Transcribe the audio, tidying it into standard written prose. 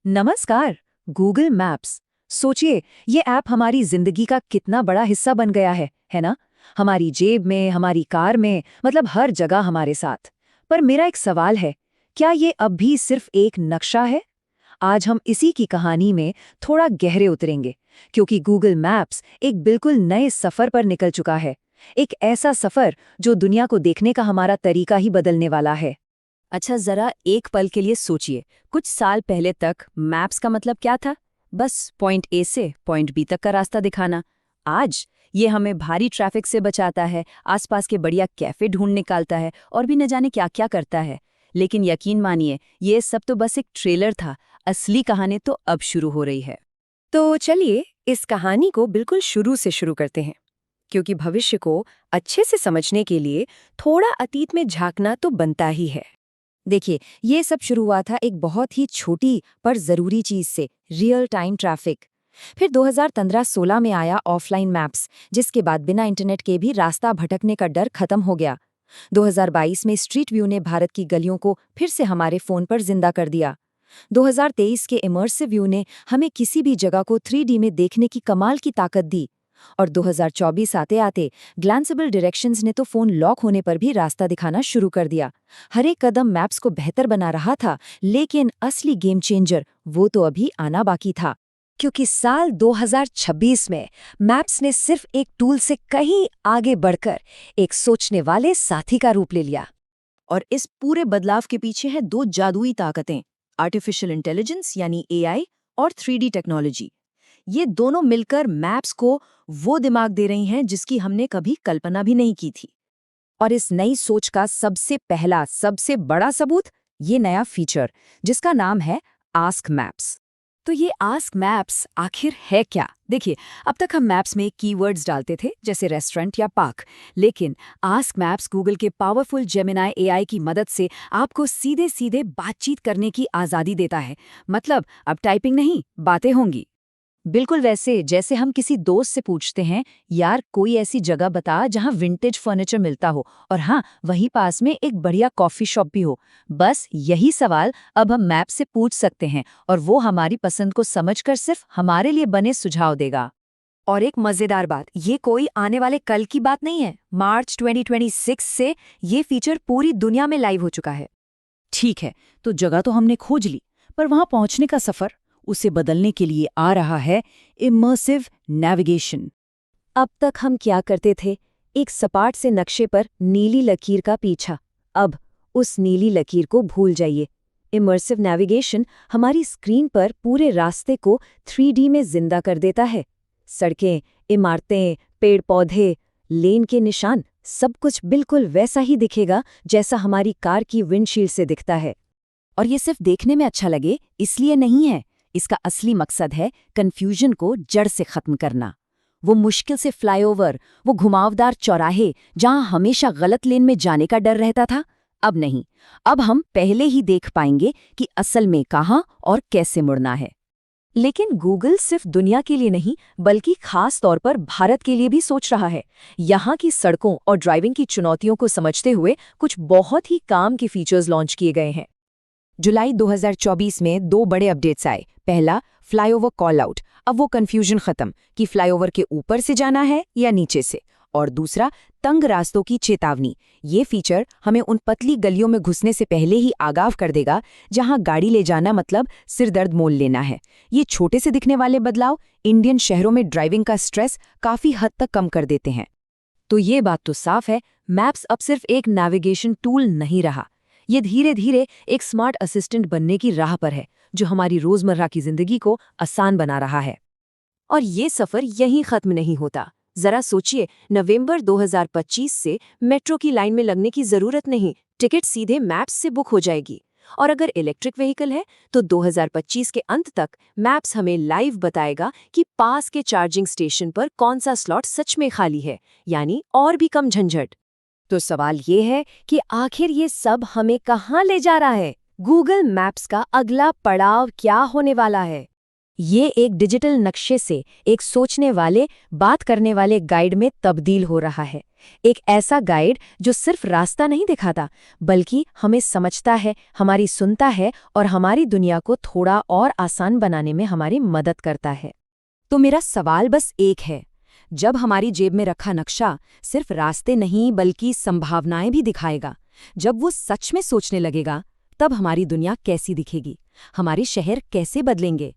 नमस्कार। Google maps. सोचिए, ये ऐप हमारी जिंदगी का कितना बड़ा हिस्सा बन गया है ना? हमारी जेब में, हमारी कार में, मतलब हर जगह हमारे साथ। पर मेरा एक सवाल है, क्या ये अब भी सिर्फ एक नक्शा है? आज हम इसी की कहानी में थोड़ा गहरे उतरेंगे, क्योंकि गूगल मैप्स एक बिल्कुल नए सफर पर निकल चुका है। एक ऐसा सफर जो दुनिया को देखने का हमारा तरीका ही बदलने वाला है। अच्छा, जरा एक पल के लिए सोचिए। कुछ साल पहले तक मैप्स का मतलब क्या था? बस पॉइंट ए से पॉइंट बी तक का रास्ता दिखाना। आज ये हमें भारी ट्रैफिक से बचाता है, आसपास के बढ़िया कैफे ढूंढ निकालता है और भी न जाने क्या क्या करता है। लेकिन यकीन मानिए, ये सब तो बस एक ट्रेलर था। असली कहानी तो अब शुरू हो रही है। तो चलिए इस कहानी को बिल्कुल शुरू से शुरू करते हैं, क्योंकि भविष्य को अच्छे से समझने के लिए थोड़ा अतीत में झांकना तो बनता ही है। देखिए, ये सब शुरू हुआ था एक बहुत ही छोटी पर जरूरी चीज से, रियल टाइम ट्रैफिक। फिर 2015-16 में आया ऑफलाइन मैप्स, जिसके बाद बिना इंटरनेट के भी रास्ता भटकने का डर खत्म हो गया। 2022 में स्ट्रीट व्यू ने भारत की गलियों को फिर से हमारे फोन पर जिंदा कर दिया। 2023 के इमर्सिव व्यू ने हमें किसी भी जगह को 3D में देखने की कमाल की ताकत दी। और 2024 आते आते ग्लैंसेबल डायरेक्शंस ने तो फोन लॉक होने पर भी रास्ता दिखाना शुरू कर दिया। हर एक कदम मैप्स को बेहतर बना रहा था, लेकिन असली गेम चेंजर वो तो अभी आना बाकी था। क्योंकि साल 2026 में मैप्स ने सिर्फ एक टूल से कहीं आगे बढ़कर एक सोचने वाले साथी का रूप ले लिया। और इस पूरे बदलाव के पीछे है दो जादुई ताकतें, आर्टिफिशियल इंटेलिजेंस यानी एआई और 3D टेक्नोलॉजी। ये दोनों मिलकर मैप्स को वो दिमाग दे रही हैं जिसकी हमने कभी कल्पना भी नहीं की थी। और इस नई सोच का सबसे पहला, सबसे बड़ा सबूत ये नया फीचर, जिसका नाम है आस्क मैप्स। तो ये आस्क मैप्स आखिर है क्या? देखिए, अब तक हम मैप्स में कीवर्ड्स डालते थे, जैसे रेस्टोरेंट या पार्क। लेकिन आस्क मैप्स गूगल के पावरफुल जेमिनाई एआई की मदद से आपको सीधे सीधे बातचीत करने की आज़ादी देता है। मतलब अब टाइपिंग नहीं, बातें होंगी। बिल्कुल वैसे जैसे हम किसी दोस्त से पूछते हैं, यार कोई ऐसी जगह बता जहां विंटेज फर्नीचर मिलता हो और हाँ, वहीं पास में एक बढ़िया कॉफी शॉप भी हो। बस यही सवाल अब हम मैप से पूछ सकते हैं और वो हमारी पसंद को समझकर सिर्फ हमारे लिए बने सुझाव देगा। और एक मजेदार बात, ये कोई आने वाले कल की बात नहीं है। मार्च 2026 से ये फीचर पूरी दुनिया में लाइव हो चुका है। ठीक है, तो जगह तो हमने खोज ली, पर वहां पहुंचने का सफर, उसे बदलने के लिए आ रहा है इमर्सिव नेविगेशन। अब तक हम क्या करते थे? एक सपाट से नक्शे पर नीली लकीर का पीछा। अब उस नीली लकीर को भूल जाइए। इमर्सिव नेविगेशन हमारी स्क्रीन पर पूरे रास्ते को 3D में जिंदा कर देता है। सड़कें, इमारतें, पेड़ पौधे, लेन के निशान, सब कुछ बिल्कुल वैसा ही दिखेगा जैसा हमारी कार की विंडशील्ड से दिखता है। और ये सिर्फ देखने में अच्छा लगे इसलिए नहीं है। इसका असली मकसद है कंफ्यूजन को जड़ से खत्म करना। वो मुश्किल से फ्लाईओवर, वो घुमावदार चौराहे जहां हमेशा गलत लेन में जाने का डर रहता था, अब नहीं। अब हम पहले ही देख पाएंगे कि असल में कहां और कैसे मुड़ना है। लेकिन गूगल सिर्फ दुनिया के लिए नहीं, बल्कि खास तौर पर भारत के लिए भी सोच रहा है। यहाँ की सड़कों और ड्राइविंग की चुनौतियों को समझते हुए कुछ बहुत ही काम के फीचर्स लॉन्च किए गए हैं। जुलाई 2024 में दो बड़े अपडेट्स आए। पहला, फ्लाईओवर कॉल आउट। अब वो कंफ्यूजन खत्म कि फ्लाईओवर के ऊपर से जाना है या नीचे से। और दूसरा, तंग रास्तों की चेतावनी। ये फीचर हमें उन पतली गलियों में घुसने से पहले ही आगाह कर देगा जहां गाड़ी ले जाना मतलब सिरदर्द मोल लेना है। ये छोटे से दिखने वाले बदलाव इंडियन शहरों में ड्राइविंग का स्ट्रेस काफी हद तक कम कर देते हैं। तो ये बात तो साफ है, मैप्स अब सिर्फ एक नेविगेशन टूल नहीं रहा। ये धीरे धीरे एक स्मार्ट असिस्टेंट बनने की राह पर है, जो हमारी रोजमर्रा की जिंदगी को आसान बना रहा है। और ये सफर यहीं खत्म नहीं होता। जरा सोचिए, नवंबर 2025 से मेट्रो की लाइन में लगने की जरूरत नहीं, टिकट सीधे मैप्स से बुक हो जाएगी। और अगर इलेक्ट्रिक व्हीकल है तो 2025 के अंत तक मैप्स हमें लाइव बताएगा कि पास के चार्जिंग स्टेशन पर कौन सा स्लॉट सच में खाली है, यानी और भी कम झंझट। तो सवाल ये है कि आखिर ये सब हमें कहाँ ले जा रहा है? गूगल मैप्स का अगला पड़ाव क्या होने वाला है? ये एक डिजिटल नक्शे से एक सोचने वाले, बात करने वाले गाइड में तब्दील हो रहा है। एक ऐसा गाइड जो सिर्फ रास्ता नहीं दिखाता, बल्कि हमें समझता है, हमारी सुनता है और हमारी दुनिया को थोड़ा और आसान बनाने में हमारी मदद करता है। तो मेरा सवाल बस एक है, जब हमारी जेब में रखा नक्शा सिर्फ रास्ते नहीं बल्कि संभावनाएं भी दिखाएगा, जब वो सच में सोचने लगेगा, तब हमारी दुनिया कैसी दिखेगी, हमारे शहर कैसे बदलेंगे